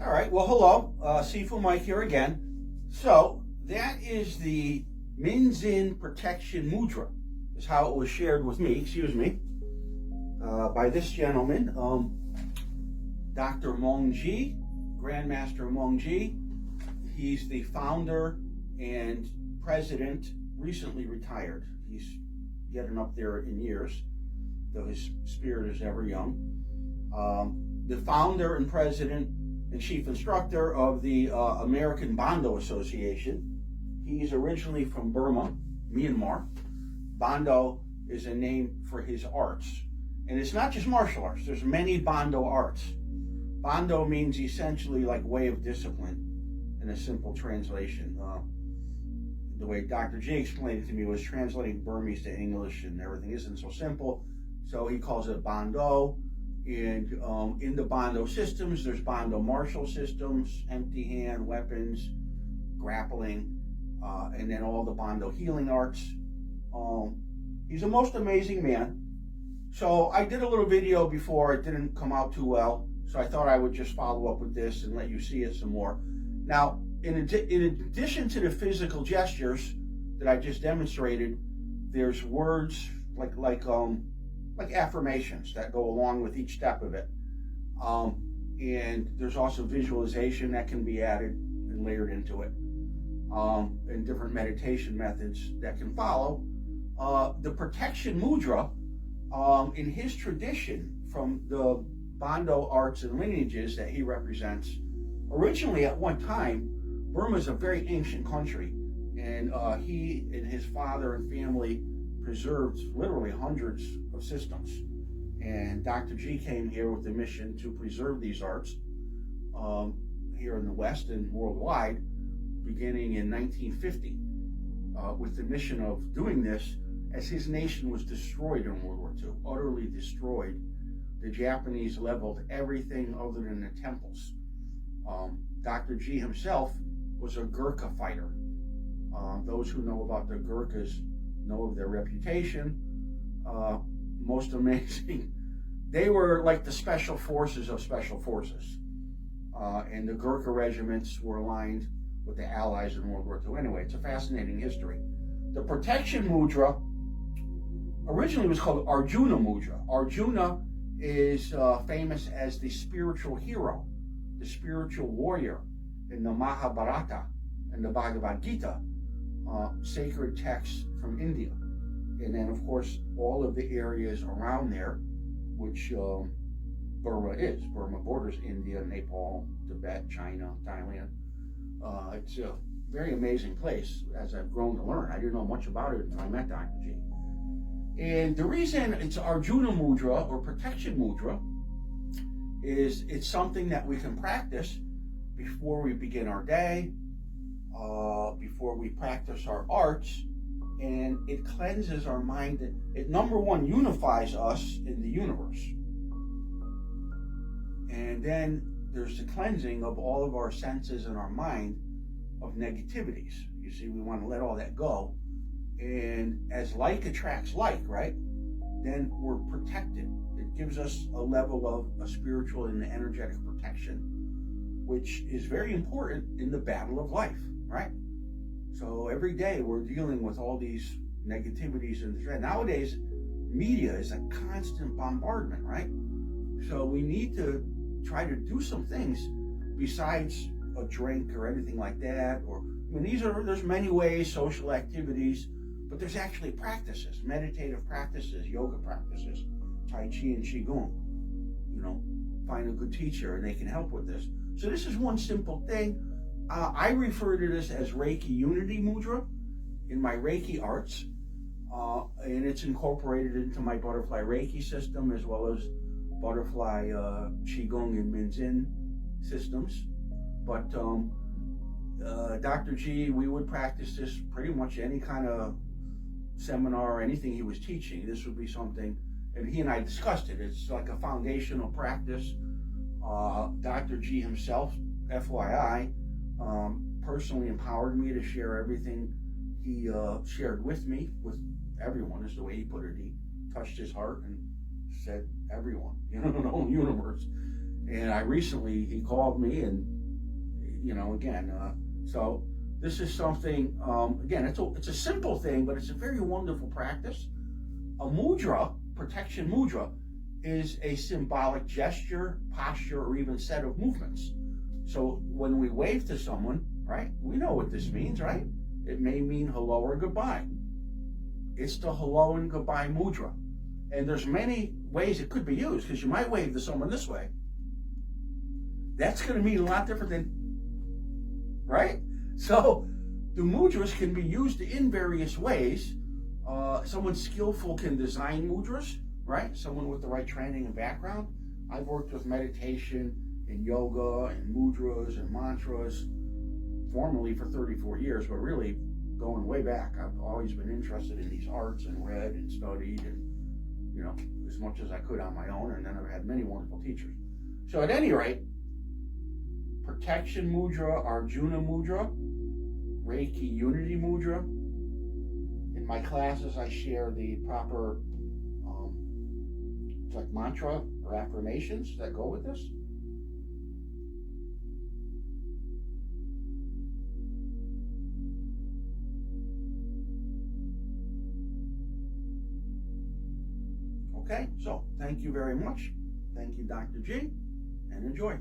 All right, well, hello, Sifu Mike here again. So that is the Minzin Protection Mudra, is how it was shared with me, by this gentleman, Dr. Meng Ji, Grandmaster Meng Ji. He's the founder and president, recently retired. He's getting up there in years, though his spirit is ever young. The founder and president and chief instructor of the American Bando Association. He's originally from Burma, Myanmar. Bando is a name for his arts. And it's not just martial arts, there's many Bando arts. Bando means essentially like way of discipline in a simple translation. The way Dr. G explained it to me was translating Burmese to English, and everything isn't so simple. So he calls it Bando. And in the Bando systems, there's Bando martial systems, empty hand, weapons, grappling, and then all the Bando healing arts. He's a most amazing man. So I did a little video before. It didn't come out too well. So I thought I would just follow up with this and let you see it some more. Now, in addition to the physical gestures that I just demonstrated, there's words like affirmations that go along with each step of it. And there's also visualization that can be added and layered into it, and different meditation methods that can follow. The protection mudra, in his tradition from the Bando arts and lineages that he represents, originally at one time, Burma is a very ancient country, and he and his father and family preserved literally hundreds of systems. And Dr. G came here with the mission to preserve these arts here in the West and worldwide, beginning in 1950, with the mission of doing this as his nation was destroyed in World War II, utterly destroyed. The Japanese leveled everything other than the temples. Dr. G himself was a Gurkha fighter. Those who know about the Gurkhas know of their reputation. Most amazing. They were like the special forces of special forces. And the Gurkha regiments were aligned with the Allies in World War II. Anyway, it's a fascinating history. The protection mudra originally was called Arjuna mudra. Arjuna is famous as the spiritual hero, the spiritual warrior in the Mahabharata and the Bhagavad Gita, sacred texts from India. And then, of course, all of the areas around there, which Burma is. Burma borders India, Nepal, Tibet, China, Thailand. It's a very amazing place, as I've grown to learn. I didn't know much about it until I met Dr. G. And the reason it's Arjuna mudra or protection mudra is it's something that we can practice before we begin our day, before we practice our arts, and it cleanses our mind. It number one unifies us in the universe, and then there's the cleansing of all of our senses and our mind of negativities. You see, we want to let all that go, and as like attracts like, right? Then we're protected. It gives us a level of a spiritual and energetic protection, which is very important in the battle of life, right? So every day we're dealing with all these negativities and threat. Nowadays, media is a constant bombardment, right? So we need to try to do some things besides a drink or anything like that. Or I mean, there's many ways, social activities, but there's actually practices, meditative practices, yoga practices, Tai Chi and Qigong. You know, find a good teacher and they can help with this. So this is one simple thing. I refer to this as Reiki Unity Mudra in my Reiki arts, and it's incorporated into my Butterfly Reiki system as well as Butterfly Qigong and Minzin systems. But Dr. G, we would practice this pretty much any kind of seminar or anything he was teaching. This would be something, and he and I discussed it. It's like a foundational practice. Dr. G himself, FYI, personally empowered me to share everything he shared with me, with everyone, is the way he put it. He touched his heart and said everyone, the whole universe. And he called me, and again, so this is something, again, it's a simple thing, but it's a very wonderful practice. A mudra, protection mudra, is a symbolic gesture, posture, or even set of movements. So when we wave to someone, right, we know what this means, right? It may mean hello or goodbye. It's the hello and goodbye mudra. And there's many ways it could be used, because you might wave to someone this way. That's going to mean a lot different than, right? So the mudras can be used in various ways. Someone skillful can design mudras, right? Someone with the right training and background. I've worked with meditation and yoga and mudras and mantras formally for 34 years, but really going way back. I've always been interested in these arts and read and studied and, as much as I could on my own, and then I've had many wonderful teachers. So at any rate, protection mudra, Arjuna mudra, Reiki unity mudra. In my classes, I share the proper like mantra or affirmations that go with this. Okay, so thank you very much. Thank you, Dr. G, and enjoy.